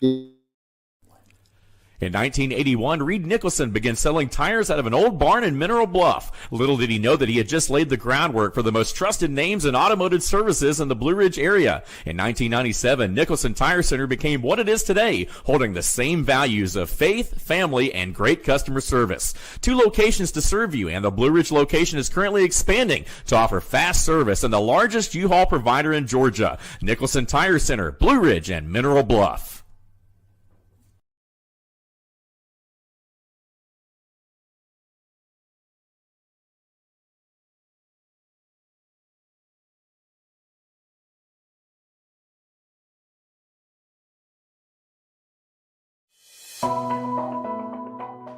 In 1981, Reed Nicholson began selling tires out of an old barn in Mineral Bluff. Little did he know that he had just laid the groundwork for the most trusted names in automotive services in the Blue Ridge area. In 1997, Nicholson Tire Center became what it is today, holding the same values of faith, family, and great customer service. 2 locations to serve you, and the Blue Ridge location is currently expanding to offer fast service and the largest U-Haul provider in Georgia. Nicholson Tire Center, Blue Ridge, and Mineral Bluff.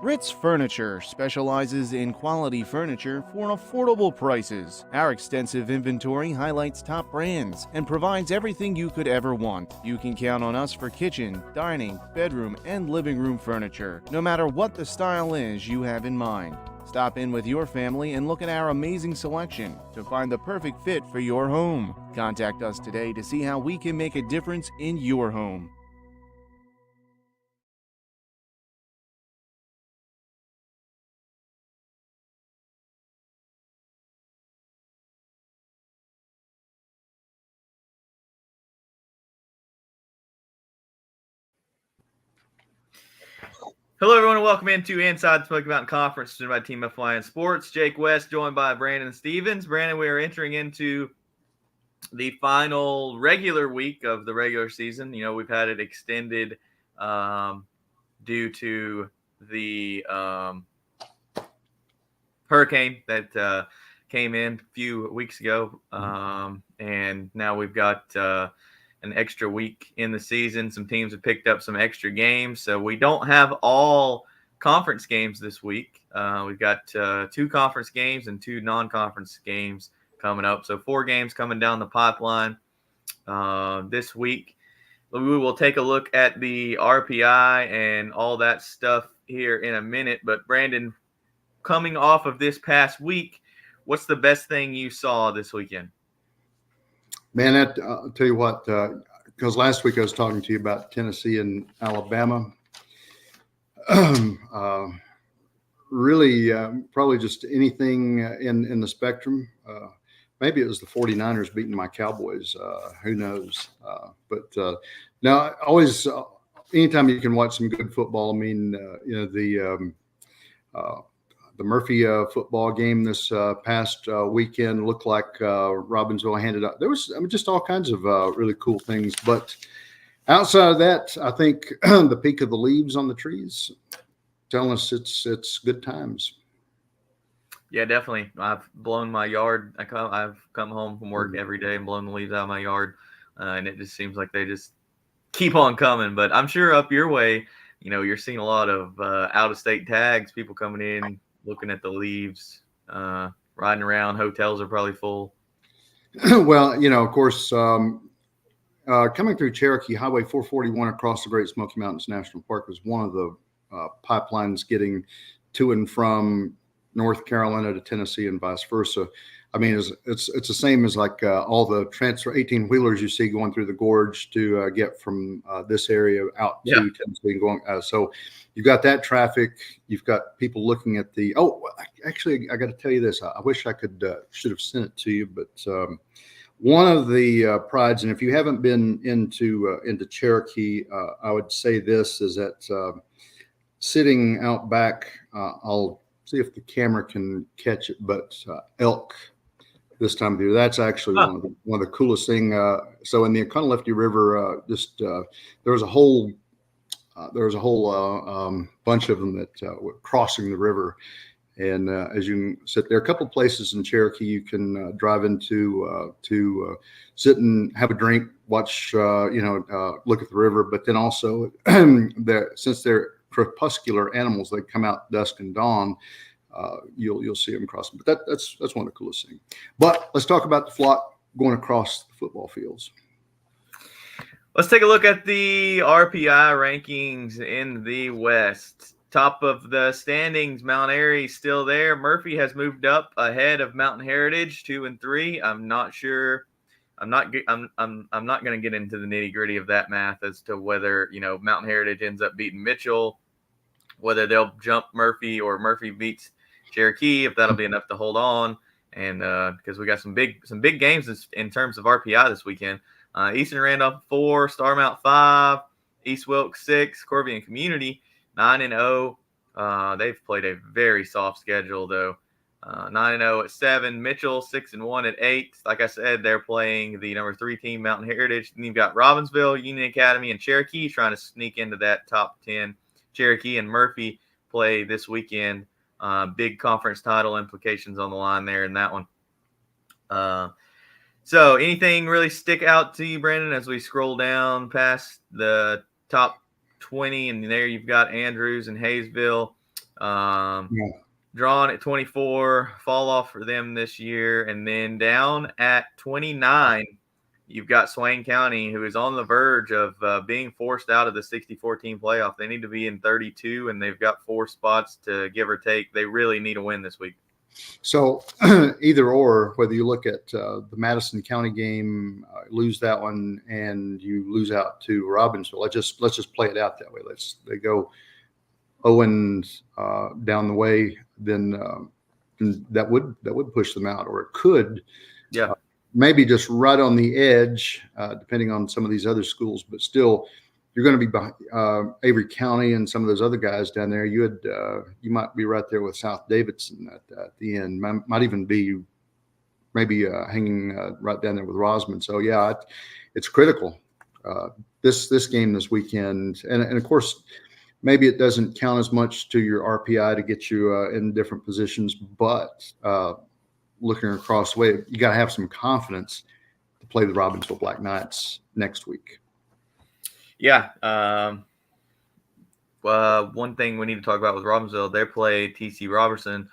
Ritz Furniture specializes in quality furniture for affordable prices. Our extensive inventory highlights top brands and provides everything you could ever want. You can count on us for kitchen, dining, bedroom, and living room furniture, no matter what the style is you have in mind. Stop in with your family and look at our amazing selection to find the perfect fit for your home. Contact us today to see how we can make a difference in your home. Hello, everyone, and welcome into Inside the Smoky Mountain Conference, presented by Team FYN Sports. Jake West, joined by Brandon Stevens. Brandon, we are entering into the final regular week of the regular season. You know, we've had it extended due to the hurricane that came in a few weeks ago, and now we've got an extra week in the season. Some teams have picked up some extra games, so we don't have all conference games this week. We've got 2 conference games and 2 non-conference games coming up, so 4 games coming down the pipeline this week. We will take a look at the RPI and all that stuff here in a minute, but Brandon, coming off of this past week, what's the best thing you saw this weekend? Man, I'll tell you what, because last week I was talking to you about Tennessee and Alabama. Really, probably just anything in the spectrum. Maybe it was the 49ers beating my Cowboys. Who knows? But now, always, anytime you can watch some good football, I mean, the Murphy football game this past weekend looked like Robbinsville handed out. There was just all kinds of really cool things. But outside of that, I think the peak of the leaves on the trees telling us it's good times. Yeah, definitely. I've blown my yard. I've come home from work every day and blown the leaves out of my yard, and it just seems like they just keep on coming. But I'm sure up your way, you know, you're seeing a lot of out-of-state tags, people coming in, looking at the leaves, riding around. Hotels are probably full. Well, you know, of course, coming through Cherokee, Highway 441 across the Great Smoky Mountains National Park was one of the pipelines getting to and from North Carolina to Tennessee and vice versa. I mean, it's the same as like all the transfer 18-wheelers you see going through the gorge to get from this area out to Tennessee and going. So you've got that traffic. You've got people looking at the. Oh, actually, I got to tell you this. I wish I should have sent it to you, but one of the prides, and if you haven't been into Cherokee, I would say this is that sitting out back. I'll see if the camera can catch it, but elk. This time of year, that's actually one of the coolest thing. So in the Oconaluftee River, there was a whole bunch of them that were crossing the river, and as you can sit there, a couple of places in Cherokee you can drive into to sit and have a drink, watch, look at the river, but then also since they're crepuscular animals, they come out dusk and dawn. You'll see them crossing, but that's one of the coolest things. But let's talk about the flock going across the football fields. Let's take a look at the RPI rankings in the West. Top of the standings, Mount Airy still there. Murphy has moved up ahead of Mountain Heritage, 2 and 3. I'm not sure I'm not going to get into the nitty gritty of that math as to whether Mountain Heritage ends up beating Mitchell, whether they'll jump Murphy or Murphy beats Cherokee, if that'll be enough to hold on. And because we got some big games in terms of RPI this weekend. Eastern Randolph 4, Starmount 5, East Wilkes 6, Corby and Community 9-0. They've played a very soft schedule though. 9-0 at 7. Mitchell 6-1 at 8. Like I said, they're playing the number 3 team, Mountain Heritage. Then you've got Robbinsville, Union Academy, and Cherokee trying to sneak into that top 10. Cherokee and Murphy play this weekend. Big conference title implications on the line there in that one. So anything really stick out to you, Brandon, as we scroll down past the top 20? And there you've got Andrews and Hayesville. Drawn at 24, fall off for them this year. And then down at 29, you've got Swain County, who is on the verge of being forced out of the 64-team playoff. They need to be in 32, and they've got 4 spots to give or take. They really need a win this week. So either or, whether you look at the Madison County game, lose that one, and you lose out to Robbinsville. Let's just play it out that way. They go 0 down the way, then that would push them out, or it could. Yeah. Maybe just right on the edge, depending on some of these other schools, but still, you're going to be behind Avery County and some of those other guys down there. You might be right there with South Davidson at the end. Might even be maybe hanging right down there with Rosman. So yeah, it's critical. This game this weekend, and of course, maybe it doesn't count as much to your RPI to get you in different positions, but looking across the way, you got to have some confidence to play the Robbinsville Black Knights next week. Yeah. One thing we need to talk about with Robbinsville, they play TC Robertson.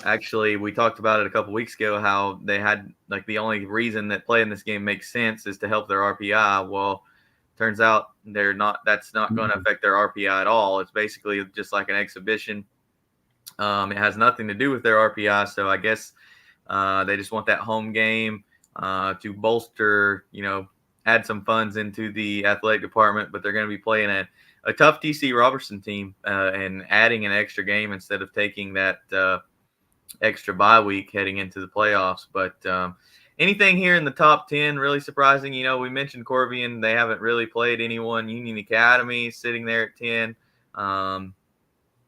Actually, we talked about it a couple weeks ago, how they had like the only reason that playing this game makes sense is to help their RPI. Well, turns out that's not going to affect their RPI at all. It's basically just like an exhibition. It has nothing to do with their RPI. So I guess they just want that home game to bolster, add some funds into the athletic department, but they're going to be playing a tough TC Robertson team and adding an extra game instead of taking that extra bye week heading into the playoffs. But anything here in the top 10 really surprising? We mentioned Corbian. They haven't really played anyone. Union Academy sitting there at 10.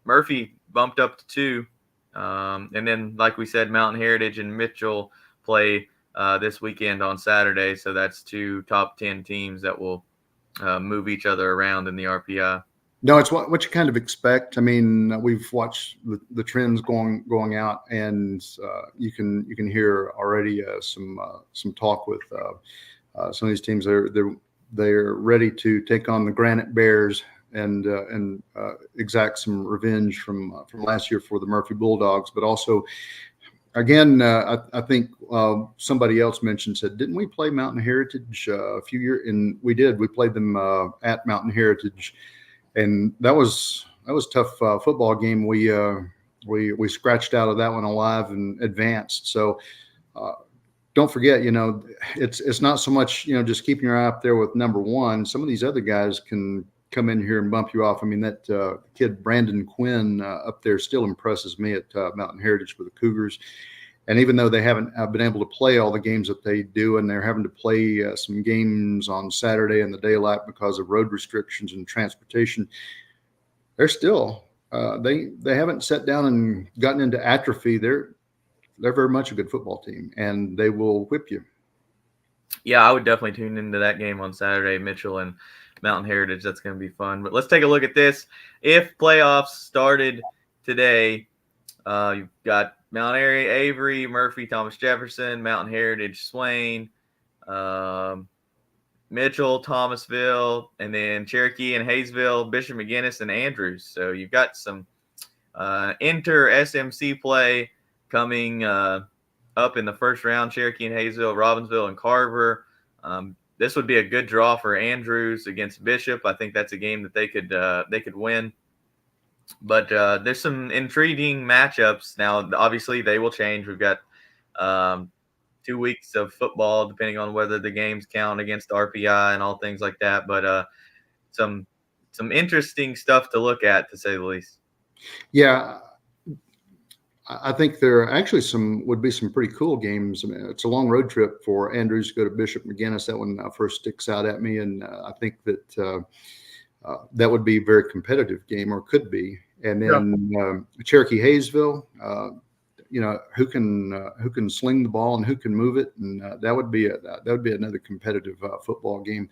Murphy bumped up to 2. And then, like we said, Mountain Heritage and Mitchell play this weekend on Saturday. So that's 2 top 10 teams that will move each other around in the RPI. No, it's what you kind of expect. I mean, we've watched the trends going out, and you can hear already some talk with some of these teams. They're ready to take on the Granite Bears and exact some revenge from last year for the Murphy Bulldogs, but also. Again, I think somebody else said, didn't we play Mountain Heritage a few years? And we did. We played them at Mountain Heritage, and that was a tough football game. We scratched out of that one alive and advanced. So don't forget, it's not so much just keeping your eye up there with number 1. Some of these other guys can come in here and bump you off. I mean, that kid Brandon Quinn up there still impresses me at Mountain Heritage with the Cougars. And even though they haven't been able to play all the games that they do, and they're having to play some games on Saturday in the daylight because of road restrictions and transportation, they're still they haven't sat down and gotten into atrophy. They're very much a good football team, and they will whip you. Yeah, I would definitely tune into that game on Saturday, Mitchell and Mountain Heritage. That's going to be fun. But let's take a look at this. If playoffs started today, you've got Mount Airy, Avery, Murphy, Thomas Jefferson, Mountain Heritage, Swain, Mitchell, Thomasville, and then Cherokee and Hayesville, Bishop McGuinness, and Andrews. So you've got some inter-SMC play coming up in the first round. Cherokee and Hayesville, Robbinsville, and Carver. This would be a good draw for Andrews against Bishop. I think that's a game that they could win. But there's some intriguing matchups. Now, obviously, they will change. We've got 2 weeks of football, depending on whether the games count against RPI and all things like that. But some interesting stuff to look at, to say the least. Yeah, I think there actually would be some pretty cool games. I mean, it's a long road trip for Andrews to go to Bishop McGinnis. That one first sticks out at me, and I think that that would be a very competitive game, or could be. And then Cherokee Hayesville, who can sling the ball and who can move it, and that would be another competitive football game.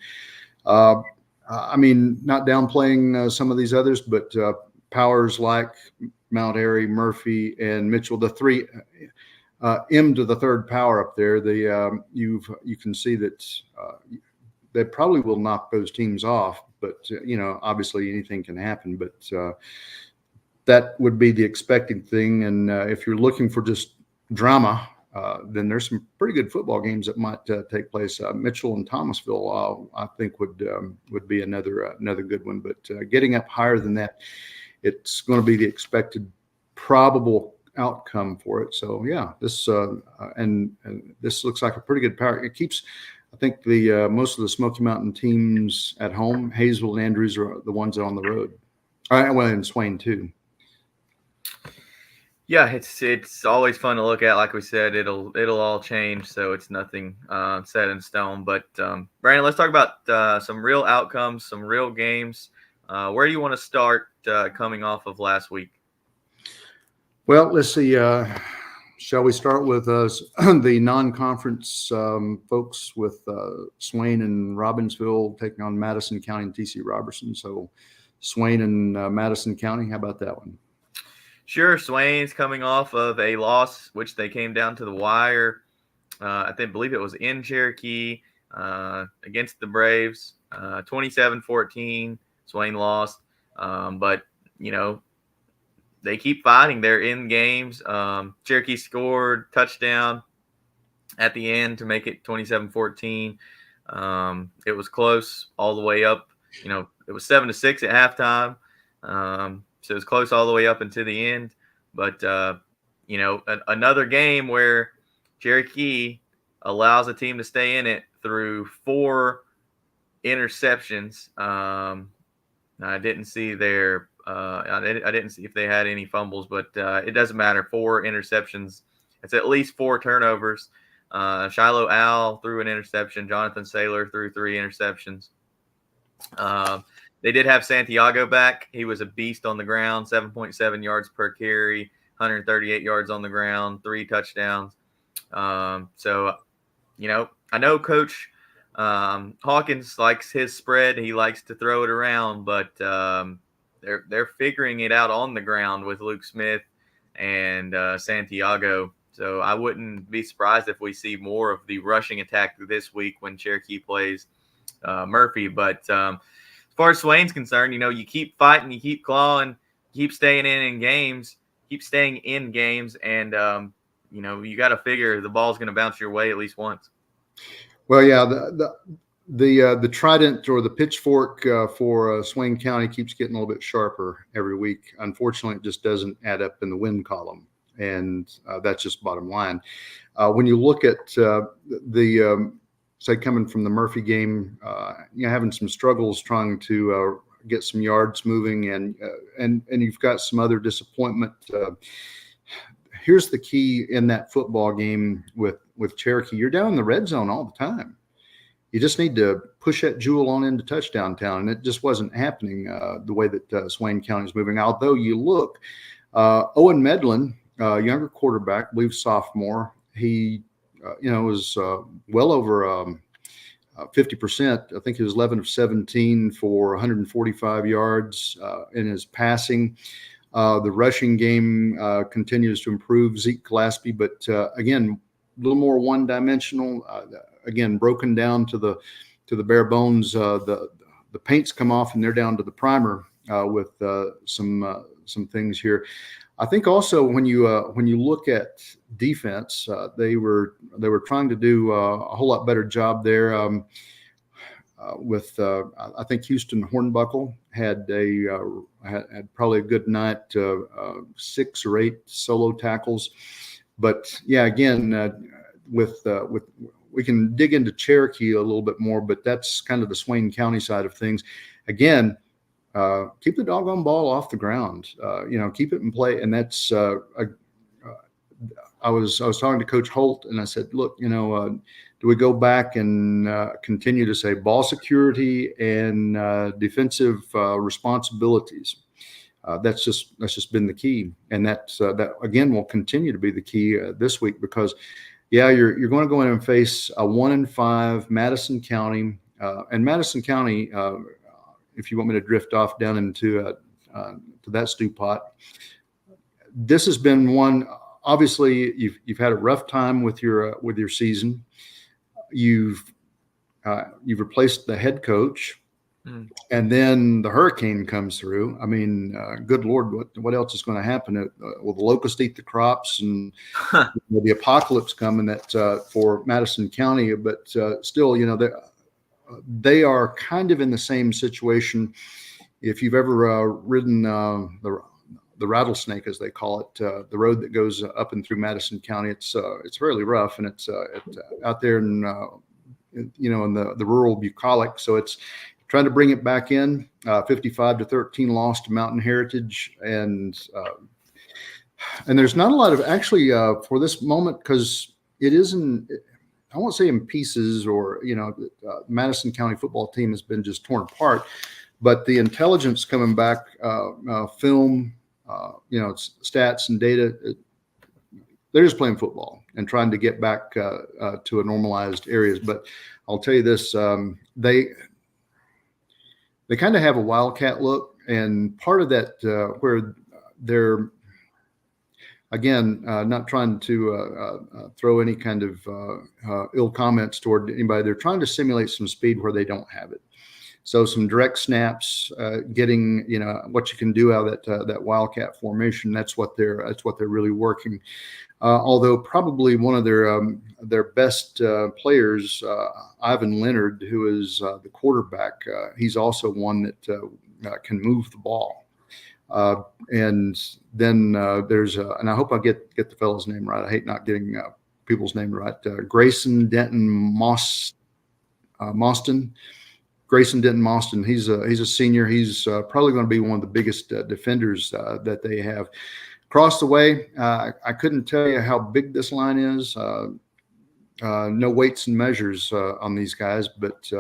I mean, not downplaying some of these others, but powers like Mount Airy, Murphy, and Mitchell, the three M to the third power up there. You can see that they probably will knock those teams off, but obviously anything can happen. But that would be the expected thing. And if you're looking for just drama, then there's some pretty good football games that might take place. Mitchell and Thomasville, I think, would be another good one. But getting up higher than that, it's going to be the expected probable outcome for it. So yeah, this and this looks like a pretty good power. It keeps, I think, the most of the Smoky Mountain teams at home. Hayesville and Andrews are the ones on the road. Well, and Swain too. Yeah, it's always fun to look at. Like we said, it'll all change, so it's nothing set in stone. But Brandon, let's talk about some real outcomes, some real games. Where do you want to start coming off of last week? Well, let's see. Shall we start with the non-conference folks with Swain and Robbinsville taking on Madison County and TC Robertson? So Swain and Madison County, how about that one? Sure. Swain's coming off of a loss, which they came down to the wire. I believe it was in Cherokee against the Braves, 27-14. Swain lost, but they keep fighting. They're in games. Cherokee scored touchdown at the end to make it 27-14. It was close all the way up. It was 7-6 at halftime. So it was close all the way up into the end. But, another game where Cherokee allows a team to stay in it through 4 interceptions. I didn't see I didn't see if they had any fumbles, but it doesn't matter. 4 interceptions. It's at least 4 turnovers. Shiloh Al threw an interception. Jonathan Saylor threw 3 interceptions. They did have Santiago back. He was a beast on the ground, 7.7 yards per carry, 138 yards on the ground, 3 touchdowns. So, I know Coach Hawkins likes his spread. He likes to throw it around, but they're figuring it out on the ground with Luke Smith and Santiago. So I wouldn't be surprised if we see more of the rushing attack this week when Cherokee plays Murphy. But as far as Swain's concerned, you keep fighting, you keep clawing, you keep staying in games, and you got to figure the ball's going to bounce your way at least once. Well, yeah, the trident or the pitchfork for Swain County keeps getting a little bit sharper every week. Unfortunately, it just doesn't add up in the win column, and that's just bottom line. When you look at say coming from the Murphy game, having some struggles trying to get some yards moving, and you've got some other disappointment. Here's the key in that football game with Cherokee. You're down in the red zone all the time. You just need to push that jewel on into touchdown town, and it just wasn't happening the way that Swain County is moving. Although you look, Owen Medlin, younger quarterback, I believe sophomore, he was well over 50%. I think he was 11 of 17 for 145 yards in his passing. The rushing game continues to improve. Zeke Gillespie, but again, a little more one-dimensional. Again, broken down to the bare bones. The paint's come off, and they're down to the primer with some things here. I think also when you look at defense, they were trying to do a whole lot better job there. With I think Houston Hornbuckle had probably a good night, 6 or 8 solo tackles. But yeah, again, with we can dig into Cherokee a little bit more, but that's kind of the Swain County side of things. Again, keep the doggone ball off the ground. Keep it in play, and that's. I was talking to Coach Holt, and I said, look, do we go back and continue to say ball security and defensive responsibilities? That's just been the key, and that again will continue to be the key this week because, you're going to go in and face a 1-5 Madison County, and Madison County. If you want me to drift off down into to that stew pot, this has been one. Obviously, you've had a rough time with your season. You've replaced the head coach. And then the hurricane comes through. I mean, good Lord, what else is going to happen? Will the locusts eat the crops and the apocalypse coming that for Madison County? But still, they are kind of in the same situation. If you've ever ridden the rattlesnake, as they call it, the road that goes up and through Madison County, it's fairly rough, and it's out there in the rural bucolic. So it's trying to bring it back in. 55-13 loss to Mountain Heritage, and there's not a lot of actually for this moment because it isn't. I won't say in pieces or Madison County football team has been just torn apart, but the intelligence coming back, film, stats and data. They're just playing football and trying to get back to a normalized areas. But I'll tell you this: they kind of have a wildcat look, and part of that where they're again not trying to throw any kind of ill comments toward anybody. They're trying to simulate some speed where they don't have it. So some direct snaps, getting what you can do out of that wildcat formation. That's what they're really working. Although probably one of their best players, Ivan Leonard, who is the quarterback, he's also one that can move the ball. And then there's and I hope I get the fellow's name right. I hate not getting people's name right. Grayson Denton Mostyn. Grayson Denton Mostyn. He's a senior. He's probably going to be one of the biggest defenders that they have. Across the way, I couldn't tell you how big this line is. No weights and measures on these guys, but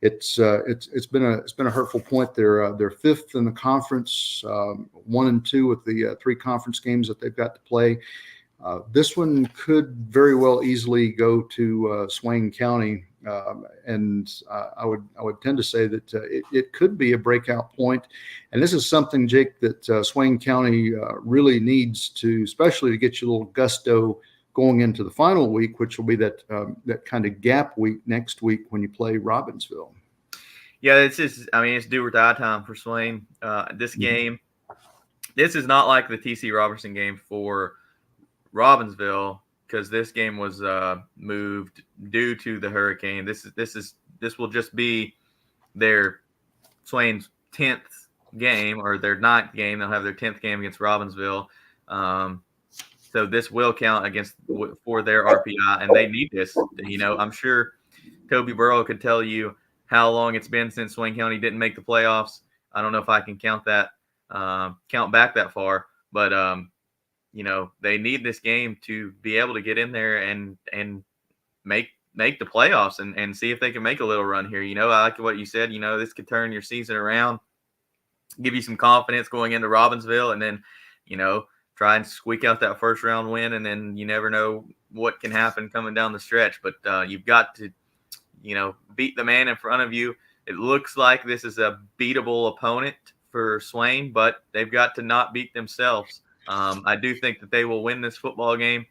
it's been a hurtful point. They're fifth in the conference, 1 and 2 with the 3 conference games that they've got to play. This one could very well easily go to Swain County, and I would tend to say that it could be a breakout point. And this is something, Jake, that Swain County really needs to, especially to get you a little gusto going into the final week, which will be that kind of gap week next week when you play Robbinsville. Yeah, it's do or die time for Swain. This game, this is not like the TC Robertson game for Robbinsville, because this game was moved due to the hurricane. This will just be their Swain's 10th game, or their 9th game. They'll have their 10th game against Robbinsville. So this will count for their RPI, and they need this. I'm sure Toby Burrow could tell you how long it's been since Swain County didn't make the playoffs. I don't know if I can count back that far, but they need this game to be able to get in there and make the playoffs and see if they can make a little run here. I like what you said. This could turn your season around, give you some confidence going into Robbinsville, and then try and squeak out that first round win. And then you never know what can happen coming down the stretch. But you've got to beat the man in front of you. It looks like this is a beatable opponent for Swain, but they've got to not beat themselves. I do think that they will win this football game.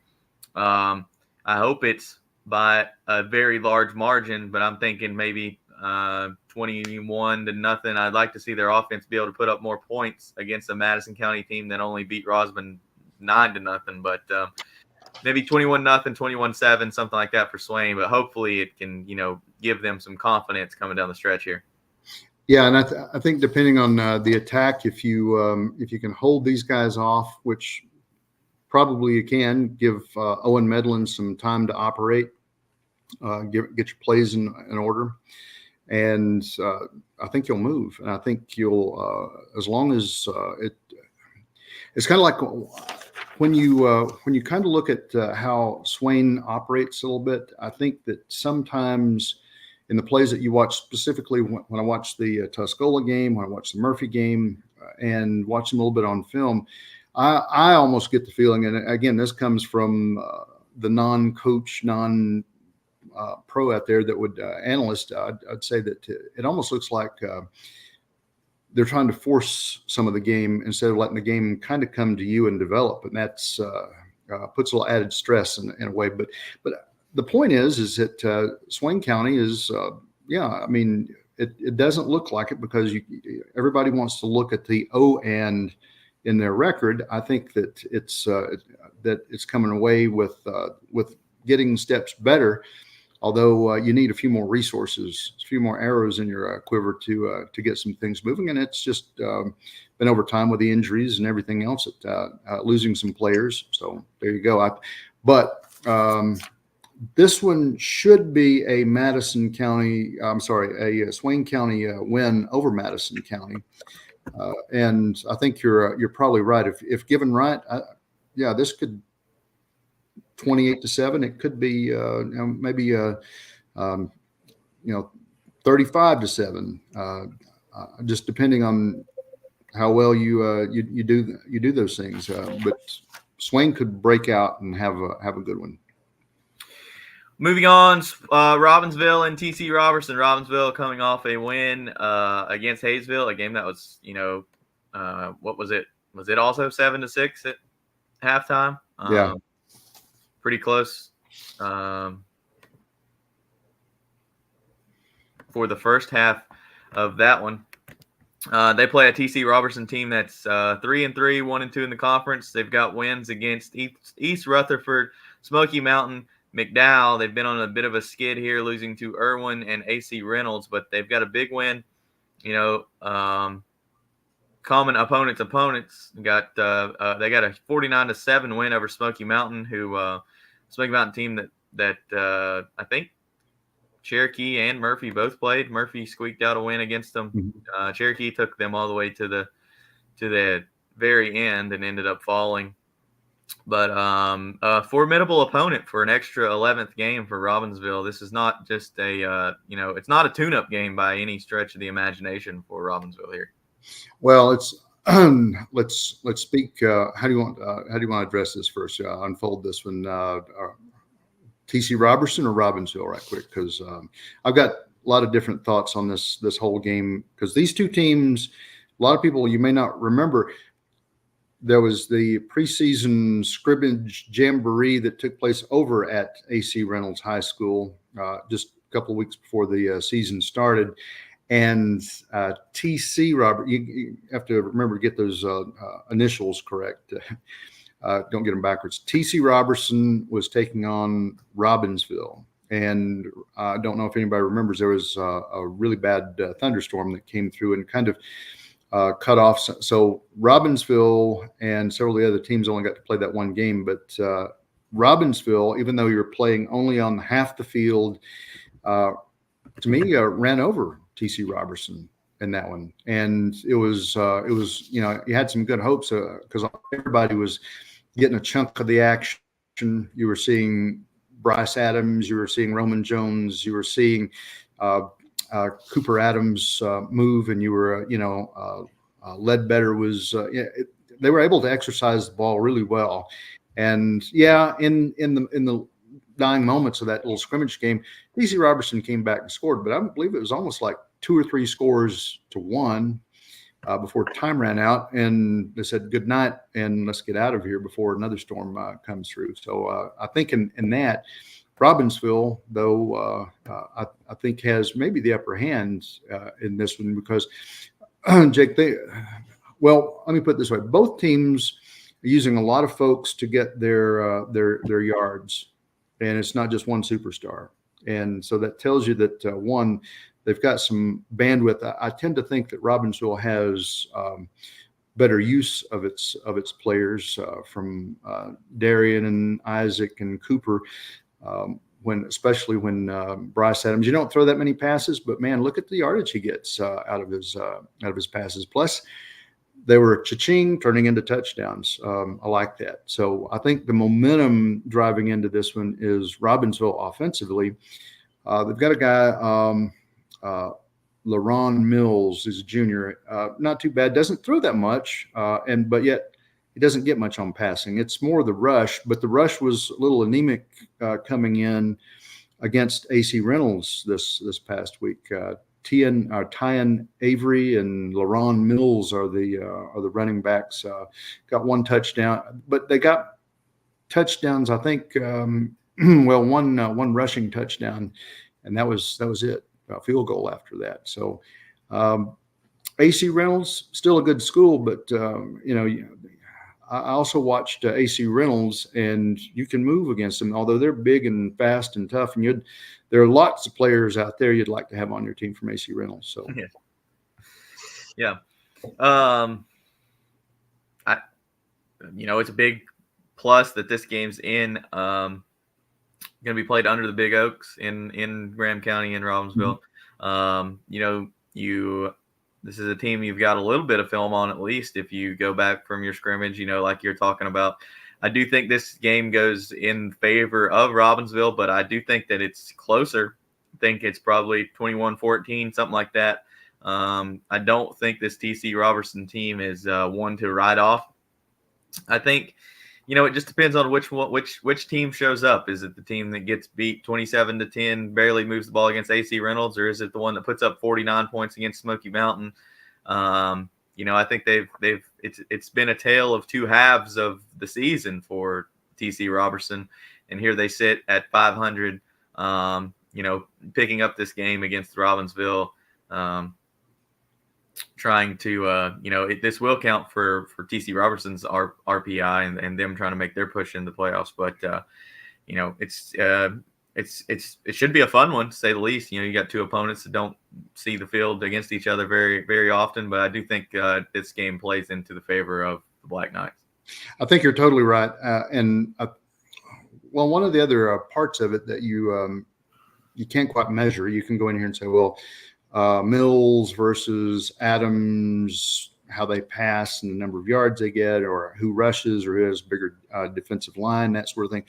I hope it's by a very large margin, but I'm thinking maybe 21-0. I'd like to see their offense be able to put up more points against a Madison County team that only beat Rosman 9-0. But maybe 21-0, 21-7, something like that for Swain. But hopefully it can, give them some confidence coming down the stretch here. Yeah, and I think depending on the attack, if you can hold these guys off, which probably you can give Owen Medlin some time to operate, get your plays in order, and I think you'll move. And I think you'll, as long as it's kind of like when you kind of look at how Swain operates a little bit. I think that sometimes in the plays that you watch, specifically when I watch the Tuscola game, when I watch the Murphy game, and watch them a little bit on film, I almost get the feeling, and again, this comes from the non-coach, pro out there that would analyst. I'd say that it almost looks like they're trying to force some of the game instead of letting the game kind of come to you and develop, and that's puts a little added stress in a way. But the point is that Swain County is, I mean, it doesn't look like it because everybody wants to look at the O and in their record. I think that it's coming away with getting steps better. Although you need a few more resources, a few more arrows in your quiver to get some things moving, and it's just been over time with the injuries and everything else, losing some players. So there you go. But this one should be a Swain County win over Madison County, and I think you're probably right. If given right, this could. 28-7. It could be maybe 35-7, just depending on how well you do those things. But Swain could break out and have a good one. Moving on, Robbinsville and TC Robertson. Robbinsville coming off a win against Hayesville, a game that was, what was it? Was it also 7-6 at halftime? Yeah. Pretty close for the first half of that one. They play a TC Robertson team that's 3-3, 1-2 in the conference. They've got wins against East Rutherford, Smoky Mountain, McDowell. They've been on a bit of a skid here, losing to Irwin and AC Reynolds, but they've got a big win. Common opponents. They got a 49-7 win over Smoky Mountain, Smoky Mountain team that I think Cherokee and Murphy both played. Murphy squeaked out a win against them. Mm-hmm. Cherokee took them all the way to the very end and ended up falling. But a formidable opponent for an extra 11th game for Robbinsville. This is not just it's not a tune-up game by any stretch of the imagination for Robbinsville here. Well, it's let's speak. How do you want to address this first? Unfold this one. TC Robertson or Robbinsville, right quick, because I've got a lot of different thoughts on this whole game, because these two teams, a lot of people you may not remember. There was the preseason scrimmage jamboree that took place over at AC Reynolds High School just a couple of weeks before the season started. And TC Robert, you have to remember to get those initials correct. Don't get them backwards. TC Robertson was taking on Robbinsville. And I don't know if anybody remembers, there was a really bad thunderstorm that came through and kind of cut off. So Robbinsville and several of the other teams only got to play that one game. But Robbinsville, even though you're playing only on half the field, to me, ran over TC Robertson in that one. And it was you had some good hopes because everybody was getting a chunk of the action. You were seeing Bryce Adams, you were seeing Roman Jones, you were seeing Cooper Adams move, and you were, Ledbetter was, they were able to exercise the ball really well. And in the dying moments of that little scrimmage game, TC Robertson came back and scored, but I believe it was almost like 2 or 3 scores to 1 before time ran out, and they said good night and let's get out of here before another storm comes through. So I think in that, Robbinsville, though, I think has maybe the upper hand in this one because, Jake, let me put it this way. Both teams are using a lot of folks to get their yards, and it's not just one superstar. And so that tells you that, they've got some bandwidth. I tend to think that Robbinsville has better use of its players from Darian and Isaac and Cooper. Especially when Bryce Adams, you don't throw that many passes, but man, look at the yardage he gets out of his passes. Plus, they were cha-ching turning into touchdowns. I like that. So I think the momentum driving into this one is Robbinsville offensively. They've got a guy, LaRon Mills, is a junior. Not too bad. Doesn't throw that much, but yet he doesn't get much on passing. It's more the rush, but the rush was a little anemic coming in against AC Reynolds this past week. Tyan Avery and LaRon Mills are the running backs. Got one touchdown, but they got touchdowns. I think one rushing touchdown, and that was it. A field goal after that. So AC Reynolds still a good school, but I also watched AC Reynolds, and you can move against them, although they're big and fast and tough. And there are lots of players out there you'd like to have on your team from AC Reynolds. So, yeah. It's a big plus that this game's going to be played under the Big Oaks in Graham County in Robbinsville. Mm-hmm. This is a team you've got a little bit of film on, at least if you go back from your scrimmage, like you're talking about. I do think this game goes in favor of Robbinsville, but I do think that it's closer. I think it's probably 21-14, something like that. I don't think this TC Robertson team is one to write off. I think, it just depends on which team shows up. Is it the team that gets beat 27-10, barely moves the ball against AC Reynolds, or is it the one that puts up 49 points against Smoky Mountain? I think it's been a tale of two halves of the season for TC Robertson, and here they sit at 500. Picking up this game against Robbinsville. Trying to, this will count for TC Robertson's RPI and them trying to make their push in the playoffs. But, it should be a fun one, to say the least. You got two opponents that don't see the field against each other very, very often. But I do think this game plays into the favor of the Black Knights. I think you're totally right. One of the other parts of it that you can't quite measure, you can go in here and say, well, Mills versus Adams, how they pass and the number of yards they get, or who rushes, or who has bigger defensive line, that sort of thing.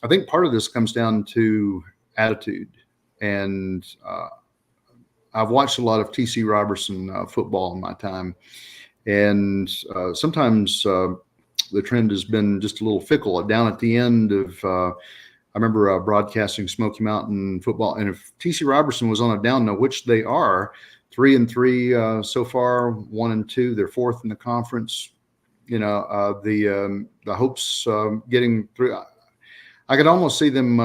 I think part of this comes down to attitude. And I've watched a lot of TC Robertson football in my time. And sometimes the trend has been just a little fickle. Down at the end of I remember broadcasting Smoky Mountain football, and if TC Robertson was on a down, now which they are, 3-3 so far, 1-2, they're fourth in the conference. The hopes getting through. I could almost see them,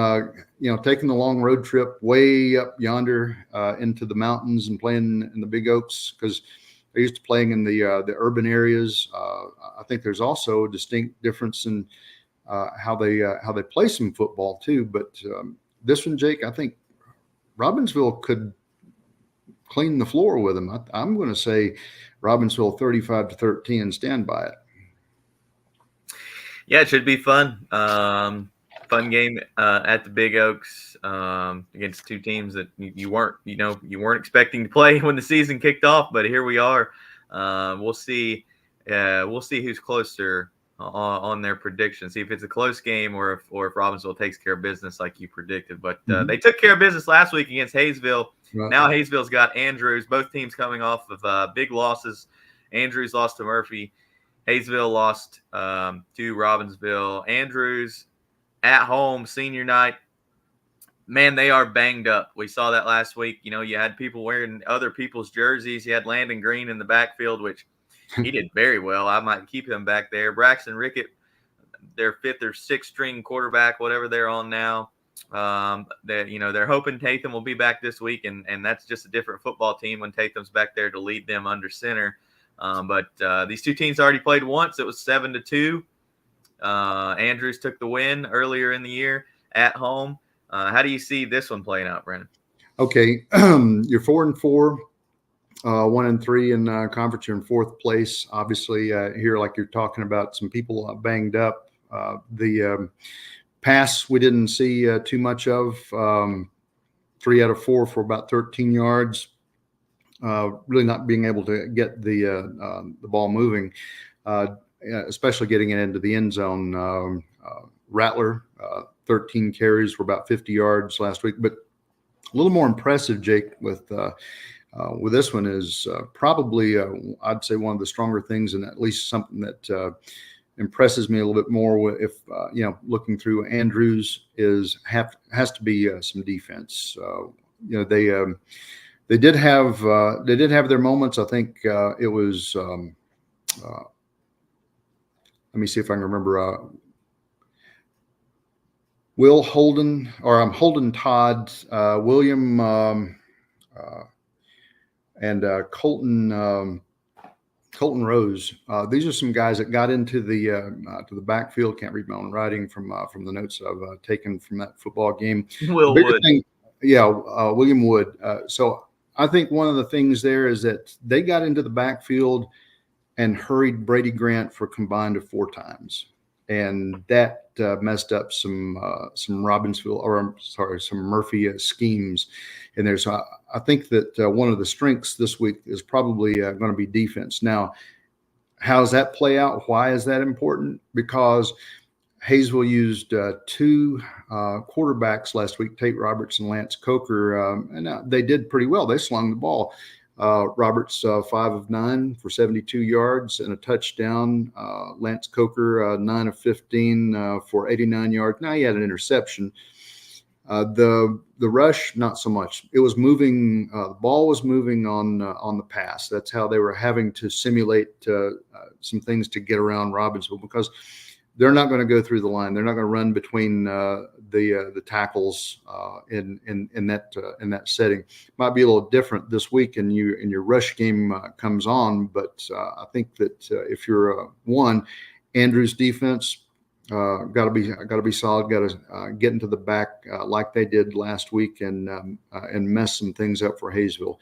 taking the long road trip way up yonder into the mountains and playing in the Big Oaks, because they're used to playing in the urban areas. I think there's also a distinct difference in how they play some football too. But this one, Jake, I think Robbinsville could clean the floor with them. I'm going to say Robbinsville 35-13 and stand by it. Yeah, it should be fun. Fun game at the Big Oaks against two teams that you weren't expecting to play when the season kicked off, but here we are. We'll see who's closer on their prediction. See if it's a close game or if Robbinsville takes care of business like you predicted. But they took care of business last week against Hayesville. Right. Now Hayesville's got Andrews. Both teams coming off of big losses. Andrews lost to Murphy. Hayesville lost to Robbinsville. Andrews at home, senior night. Man, they are banged up. We saw that last week. You had people wearing other people's jerseys. You had Landon Green in the backfield, which he did very well. I might keep him back there. Braxton Rickett, their fifth or sixth string quarterback, whatever they're on now. They're hoping Tatham will be back this week, and that's just a different football team when Tatham's back there to lead them under center. But these two teams already played once. It was 7-2. Andrews took the win earlier in the year at home. How do you see this one playing out, Brandon? Okay, you're 4-4. 1-3 in conference. You're in fourth place. Obviously, here, like you're talking about, some people banged up. The pass we didn't see too much of. 3 out of 4 for about 13 yards. Really not being able to get the ball moving, especially getting it into the end zone. Rattler, 13 carries for about 50 yards last week, but a little more impressive, Jake, with this one is probably, I'd say, one of the stronger things, and at least something that impresses me a little bit more. If looking through Andrews has to be some defense. They did have their moments. I think it was. Let me see if I can remember. Will Holden, or I'm Holden Todd, William, and Colton Rose. These are some guys that got into the backfield. Can't read my own writing from the notes that I've taken from that football game. Will Wood. William Wood. So I think one of the things there is that they got into the backfield and hurried Brady Grant for combined of 4 times. And that messed up some Murphy schemes in there. So I think that one of the strengths this week is probably going to be defense. Now, how does that play out? Why is that important? Because Hayesville used 2 quarterbacks last week, Tate Roberts and Lance Coker, and they did pretty well. They slung the ball. Roberts 5 of 9 for 72 yards and a touchdown. Lance Coker 9 of 15 for 89 yards. Now he had an interception. The rush, not so much. It was moving. The ball was moving on the pass. That's how they were having to simulate some things to get around Robbinsville, because they're not going to go through the line. They're not going to run between the tackles in that setting. Might be a little different this week, and your rush game comes on. But I think that if you're Andrews defense, got to be solid. Got to get into the back like they did last week and mess some things up for Hayesville.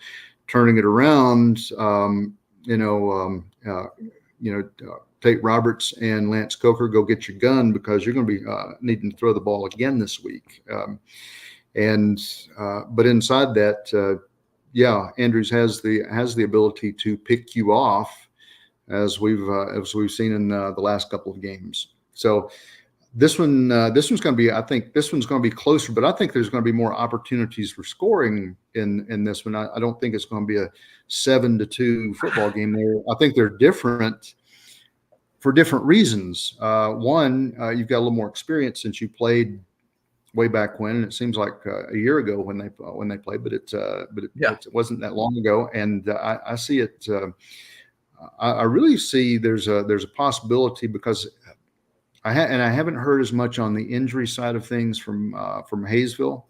Turning it around, Tate Roberts and Lance Coker, go get your gun, because you're going to be needing to throw the ball again this week. But inside that, Andrews has the ability to pick you off, as we've seen in the last couple of games. So this one's going to be, I think this one's going to be closer, but I think there's going to be more opportunities for scoring in this one. I don't think it's going to be a 7-2 football game there. I think they're different for different reasons. One, you've got a little more experience since you played way back when, and it seems like a year ago when they played, but it wasn't that long ago. And I see it. I really see there's a possibility, because I haven't heard as much on the injury side of things from Hayesville,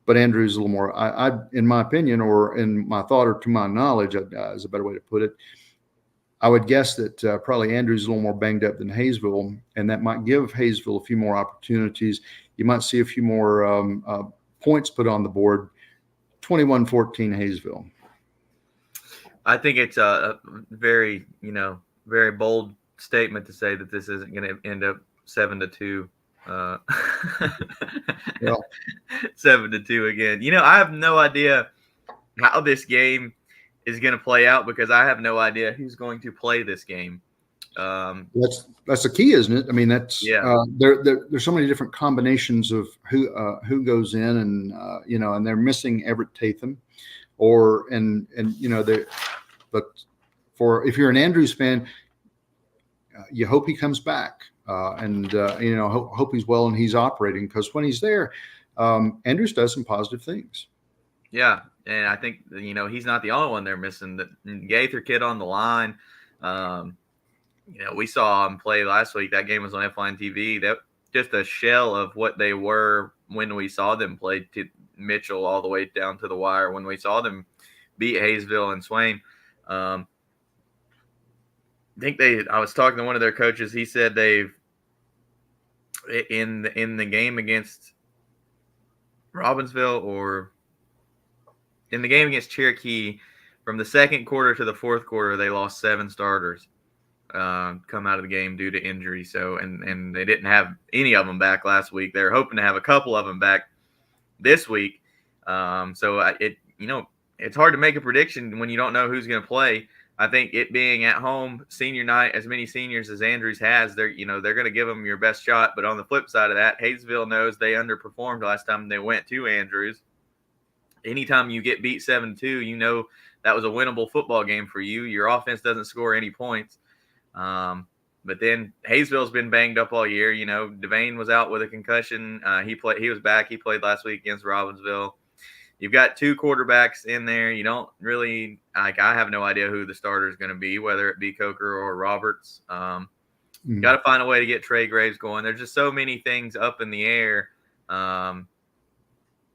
but Andrew's a little more. I in my opinion, or in my thought, or to my knowledge, is a better way to put it. I would guess that probably Andrew's a little more banged up than Hayesville, and that might give Hayesville a few more opportunities. You might see a few more points put on the board. 21-14 Hayesville. I think it's a very, very bold statement to say that this isn't going to end up 7-2. 7-2 again. I have no idea how this game is going to play out, because I have no idea who's going to play this game. That's the key, isn't it? I mean, that's there's so many different combinations of who goes in, and and they're missing Everett Tatham, but if you're an Andrews fan, you hope he comes back, and hope he's well and he's operating, because when he's there, Andrews does some positive things. Yeah, and I think he's not the only one they're missing. The Gaither kid on the line. We saw him play last week. That game was on F-Line TV. That just a shell of what they were when we saw them play to Mitchell all the way down to the wire. When we saw them beat Hayesville and Swain. I was talking to one of their coaches. He said they've in the game against Robbinsville, or in the game against Cherokee, from the second quarter to the fourth quarter, they lost 7 starters come out of the game due to injury. So, and they didn't have any of them back last week. They're hoping to have a couple of them back this week. It's hard to make a prediction when you don't know who's going to play. I think it being at home, senior night, as many seniors as Andrews has, they're going to give them your best shot. But on the flip side of that, Hayesville knows they underperformed last time they went to Andrews. Anytime you get beat 7-2, you know that was a winnable football game for you. Your offense doesn't score any points. But then Hayesville's been banged up all year. Devane was out with a concussion. He was back. He played last week against Robbinsville. You've got 2 quarterbacks in there. You don't really I have no idea who the starter is going to be, whether it be Coker or Roberts. You got to find a way to get Trey Graves going. There's just so many things up in the air.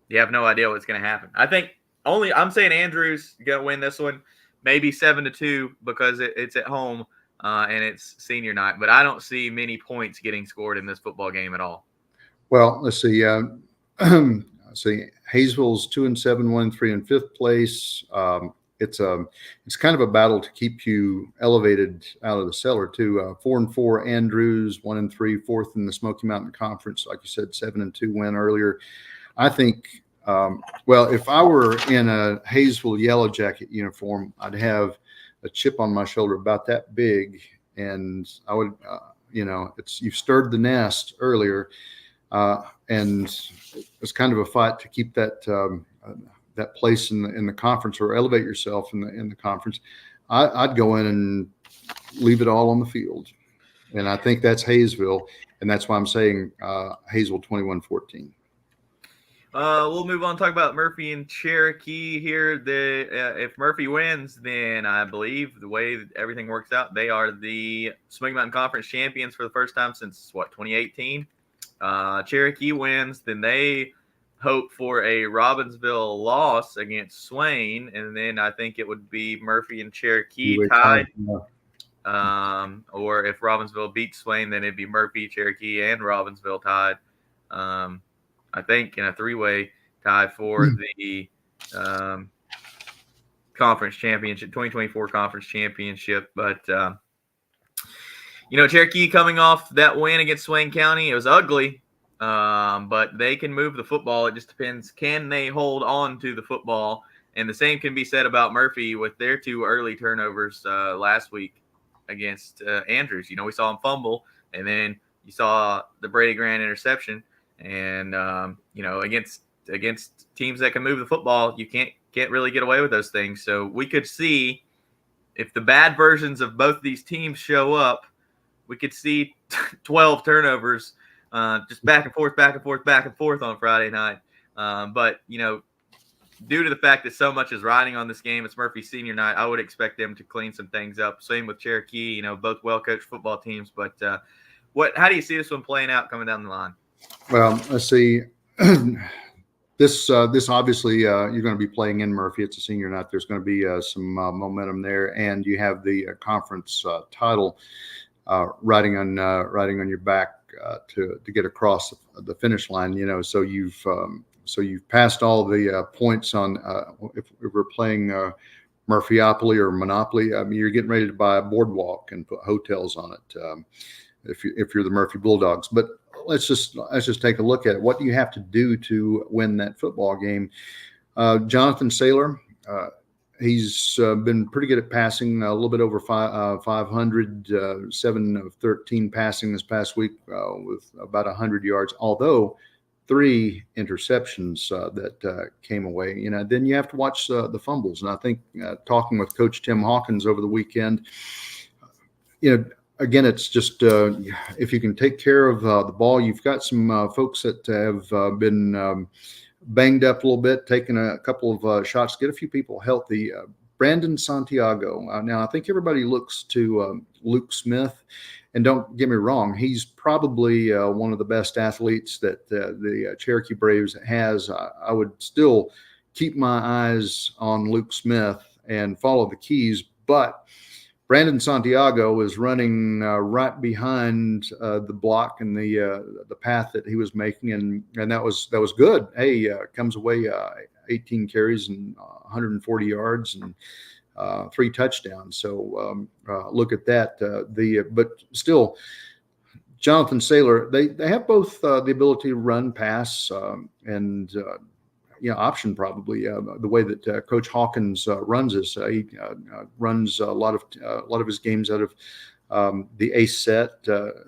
You have no idea what's going to happen. I think I'm saying Andrews going to win this one, maybe 7-2 because it's at home and it's senior night. But I don't see many points getting scored in this football game at all. Well, let's see. See, Hayesville's 2-7, 1-3 in 5th place. It's kind of a battle to keep you elevated out of the cellar too. 4-4 Andrews, 1-3, 4th in the Smoky Mountain Conference. Like you said, 7-2 win earlier. I think. If I were in a Hayesville Yellow Jacket uniform, I'd have a chip on my shoulder about that big, and I would, you've stirred the nest earlier. And it's kind of a fight to keep that place in the conference or elevate yourself in the conference. I'd go in and leave it all on the field, and I think that's Hayesville, and that's why I'm saying Hayesville 21-14. We'll move on and talk about Murphy and Cherokee here. If Murphy wins, then I believe the way that everything works out, they are the Smoky Mountain Conference champions for the first time since 2018. Cherokee wins, then they hope for a Robbinsville loss against Swain, and then I think it would be Murphy and Cherokee tied. Or if Robbinsville beats Swain, then it'd be Murphy, Cherokee, and Robbinsville tied. I think in a 3-way tie for the conference championship, 2024 conference championship. But Cherokee coming off that win against Swain County, it was ugly, but they can move the football. It just depends, can they hold on to the football? And the same can be said about Murphy with their 2 early turnovers last week against Andrews. We saw him fumble, and then you saw the Brady Grant interception. And against teams that can move the football, you can't really get away with those things. So we could see, if the bad versions of both these teams show up, we could see 12 turnovers, just back and forth on Friday night. But due to the fact that so much is riding on this game, it's Murphy's senior night, I would expect them to clean some things up. Same with Cherokee, both well-coached football teams. But how do you see this one playing out coming down the line? Well, let's see. This obviously you're going to be playing in Murphy. It's a senior night. There's going to be some momentum there, and you have the conference title riding on your back to get across the finish line. So you've passed all the points on. If we're playing Murphyopoly or Monopoly, I mean, you're getting ready to buy a boardwalk and put hotels on it. If you're the Murphy Bulldogs, but let's just take a look at it. What do you have to do to win that football game? Jonathan Saylor, he's been pretty good at passing, a little bit over 500, 7 of 13 passing this past week with about 100 yards, although 3 interceptions that came away. Then you have to watch the fumbles. And I think talking with Coach Tim Hawkins over the weekend, again, it's just if you can take care of the ball. You've got some folks that have been banged up a little bit, taking a couple of shots, get a few people healthy. Brandon Santiago. Now, I think everybody looks to Luke Smith, and don't get me wrong, he's probably one of the best athletes that the Cherokee Braves has. I would still keep my eyes on Luke Smith and follow the keys, but Brandon Santiago is running right behind the block and the path that he was making, and that was good. Hey, comes away 18 carries and 140 yards, and 3 touchdowns. So look at that. But still, Jonathan Saylor, they have both the ability to run, pass, and option probably the way that Coach Hawkins runs this. He runs a lot of his games out of the ace set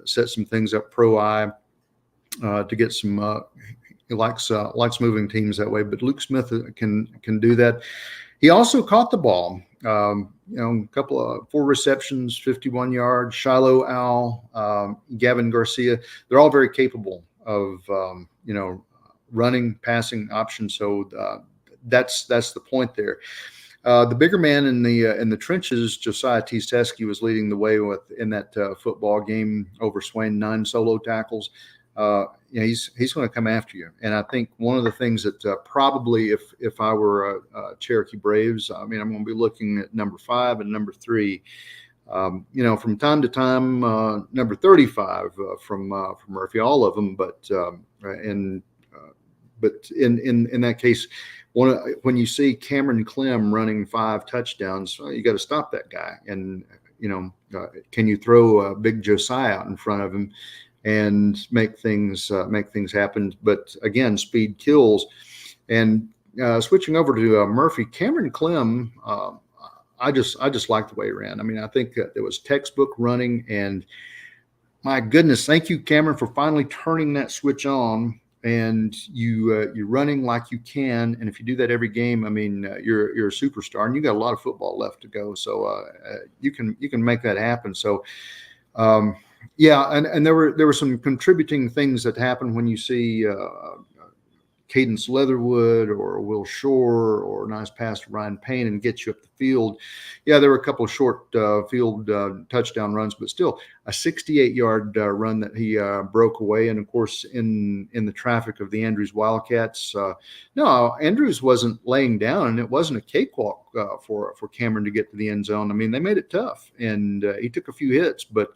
some things up pro eye to get some. He likes moving teams that way, but Luke Smith can do that. He also caught the ball. A couple of 4 receptions, 51 yards. Shiloh Al, Gavin Garcia, they're all very capable of running, passing options. So that's the point there. The bigger man in the trenches, Josiah T. Sesky, was leading the way in that football game over Swain, 9 solo tackles. He's going to come after you. And I think one of the things that probably if I were Cherokee Braves, I'm going to be looking at number 5 and number 3. From time to time, number 35 from Murphy, all of them, but in that case, when you see Cameron Clem running 5 touchdowns, you got to stop that guy. And can you throw Big Josiah out in front of him and make things happen? But again, speed kills. And switching over to Murphy, Cameron Clem, I just like the way he ran. I think it was textbook running, and my goodness, thank you, Cameron, for finally turning that switch on. And you're running like you can, and if you do that every game, you're a superstar, and you got a lot of football left to go. So you can make that happen. So and there were some contributing things that happen when you see Cadence Leatherwood or Will Shore or a nice pass to Ryan Payne and get you up the field. Yeah, there were a couple of short field touchdown runs, but still a 68-yard run that he broke away. And of course, in the traffic of the Andrews Wildcats, no, Andrews wasn't laying down, and it wasn't a cakewalk for Cameron to get to the end zone. They made it tough, and he took a few hits, but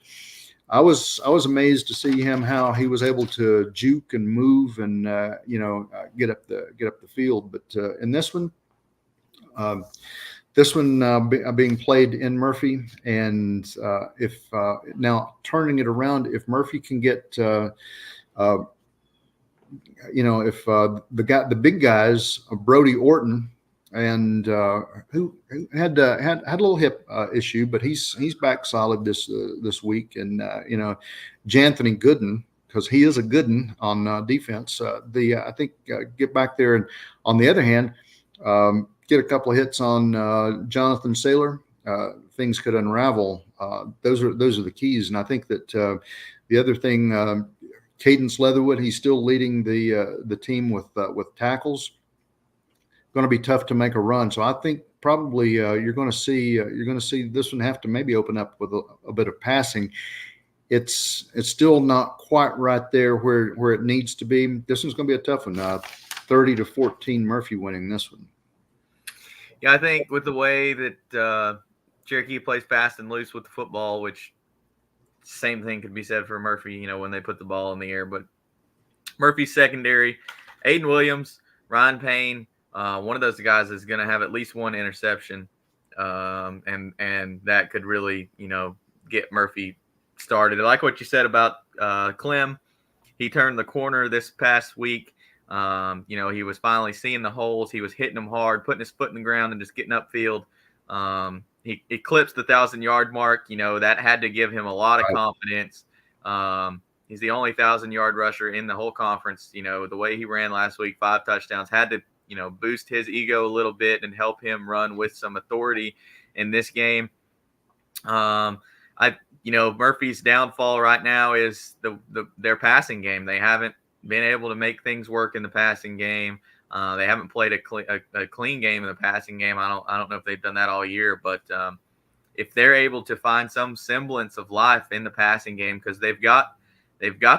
I was amazed to see him, how he was able to juke and move and get up the field. But in this one being played in Murphy, and if now turning it around, if Murphy can get if the big guys, Brody Orton, and who had a little hip issue, but he's back solid this week. And Janthony Gooden, because he is a Gooden on defense. I think get back there, and on the other hand, get a couple of hits on Jonathan Saylor, things could unravel. Those are the keys. And I think that the other thing, Cadence Leatherwood, he's still leading the team with tackles. Going to be tough to make a run. So I think probably you're going to see this one have to maybe open up with a bit of passing. It's still not quite right there where it needs to be. This one's going to be a tough one. 30-14 Murphy winning this one. Yeah, I think with the way that Cherokee plays fast and loose with the football, which same thing could be said for Murphy, when they put the ball in the air. But Murphy's secondary, Aiden Williams, Ryan Payne, one of those guys is going to have at least one interception, and that could really, get Murphy started. I like what you said about Clem. He turned the corner this past week. He was finally seeing the holes. He was hitting them hard, putting his foot in the ground and just getting upfield. He eclipsed the 1,000-yard mark. That had to give him a lot of confidence. He's the only 1,000-yard rusher in the whole conference. The way he ran last week, 5 touchdowns, had to boost his ego a little bit and help him run with some authority in this game. Murphy's downfall right now is their passing game. They haven't been able to make things work in the passing game. They haven't played a clean game in the passing game. I don't know if they've done that all year, but if they're able to find some semblance of life in the passing game, because they've got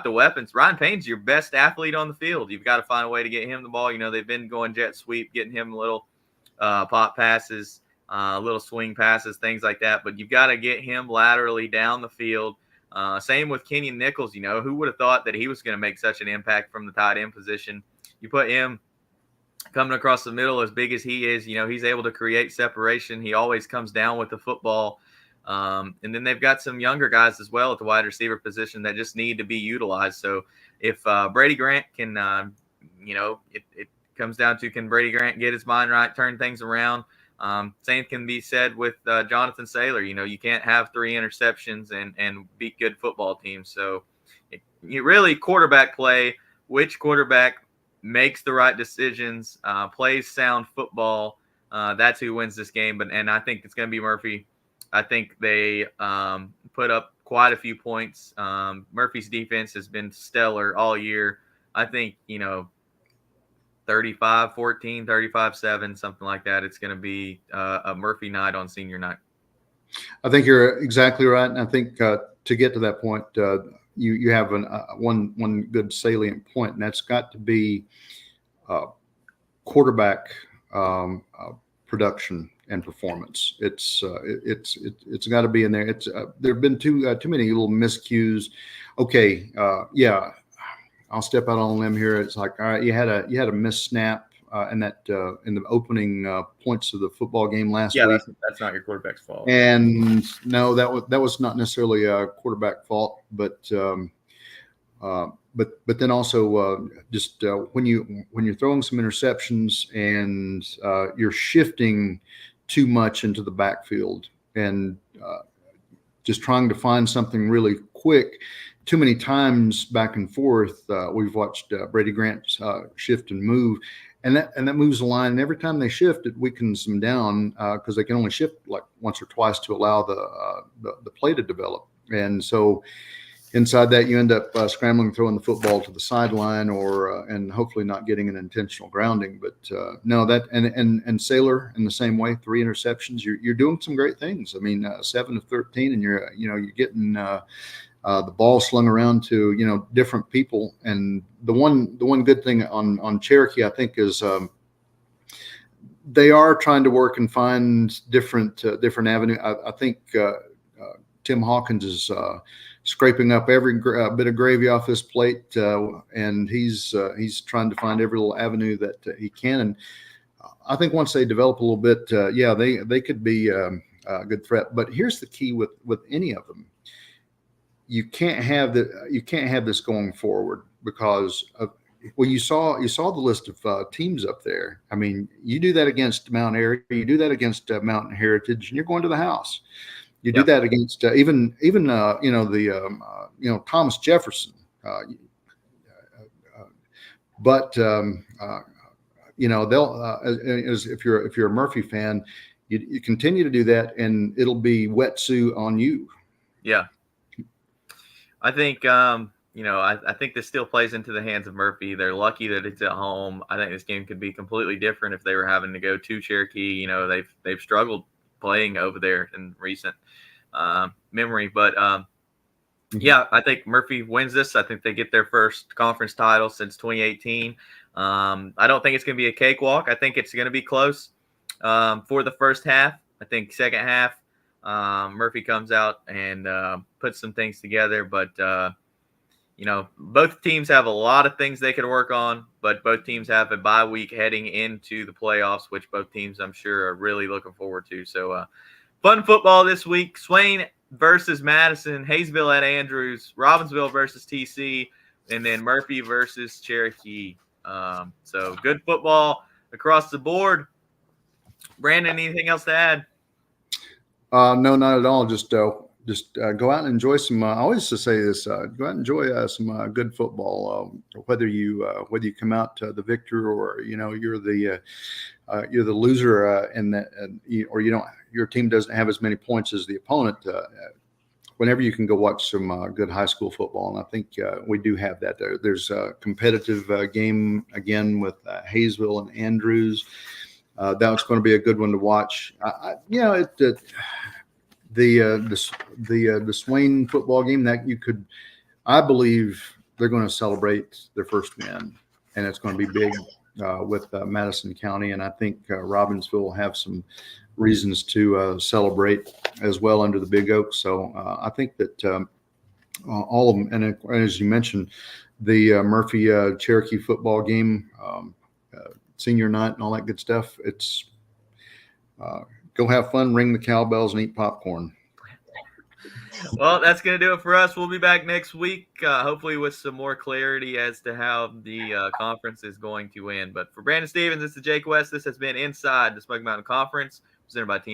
the weapons. Ryan Payne's your best athlete on the field. You've got to find a way to get him the ball. They've been going jet sweep, getting him little pop passes, little swing passes, things like that. But you've got to get him laterally down the field. Same with Kenyon Nichols. Who would have thought that he was going to make such an impact from the tight end position? You put him coming across the middle as big as he is, he's able to create separation. He always comes down with the football. And then they've got some younger guys as well at the wide receiver position that just need to be utilized. So if Brady Grant can, it comes down to, can Brady Grant get his mind right, turn things around? Same can be said with Jonathan Saylor. You can't have 3 interceptions and beat good football teams. So you really quarterback play, which quarterback makes the right decisions, plays sound football. That's who wins this game. And I think it's going to be Murphy. I think they put up quite a few points. Murphy's defense has been stellar all year. I think, 35-14, 35-7, something like that. It's going to be a Murphy night on senior night. I think you're exactly right. And I think to get to that point, you have one good salient point, and that's got to be quarterback production and performance. It's got to be in there. There have been too many little miscues. Okay, I'll step out on a limb here. It's like, all right, you had a missed snap in the opening points of the football game last week. Yeah, that's not your quarterback's fault. And no, that was not necessarily a quarterback fault, but then also just when you're throwing some interceptions and you're shifting too much into the backfield and just trying to find something really quick. Too many times back and forth, we've watched Brady Grant shift and move, and that moves the line. And every time they shift, it weakens them down because they can only shift like once or twice to allow the play to develop. And so inside that, you end up scrambling, throwing the football to the sideline, and hopefully not getting an intentional grounding. But no, that and Saylor in the same way, 3 interceptions. You're doing some great things. I mean, 7 of 13, and you're getting the ball slung around to different people. And the one good thing on Cherokee, I think, is they are trying to work and find different avenue. I think Tim Hawkins is scraping up every bit of gravy off his plate, and he's trying to find every little avenue that he can. And I think once they develop a little bit, they could be a good threat. But here's the key with any of them: you can't have this going forward because you saw the list of teams up there. I mean, you do that against Mount Airy, you do that against Mountain Heritage, and you're going to the house. You do that against even Thomas Jefferson, but they'll if you're a Murphy fan, you continue to do that, and it'll be wetsuit on you. Yeah, I think I think this still plays into the hands of Murphy. They're lucky that it's at home. I think this game could be completely different if they were having to go to Cherokee. They've struggled playing over there in recent memory, but I think Murphy wins this. I think they get their first conference title since 2018. I don't think it's going to be a cakewalk. I think it's going to be close for the first half. I think second half Murphy comes out and puts some things together, but both teams have a lot of things they can work on, but both teams have a bye week heading into the playoffs, which both teams, I'm sure, are really looking forward to. So fun football this week: Swain versus Madison, Hayesville at Andrews, Robbinsville versus TC, and then Murphy versus Cherokee. So good football across the board. Brandon, anything else to add? No, not at all. Just go out and enjoy some. I always used to say this: go out and enjoy some good football. Whether you come out the victor or you're the loser, or you don't, your team doesn't have as many points as the opponent. Whenever you can go watch some good high school football, and I think we do have that there. There's a competitive game again with Hayesville and Andrews. That's going to be a good one to watch. The Swain football game that I believe they're going to celebrate their first win, and it's going to be big with Madison County. And I think Robbinsville will have some reasons to celebrate as well under the Big Oak. So I think that all of them, and as you mentioned, the Murphy Cherokee football game, senior night and all that good stuff. It's go have fun, ring the cowbells, and eat popcorn. Well, that's going to do it for us. We'll be back next week, hopefully with some more clarity as to how the conference is going to end. But for Brandon Stevens, this is Jake West. This has been Inside the Smoky Mountain Conference, presented by Team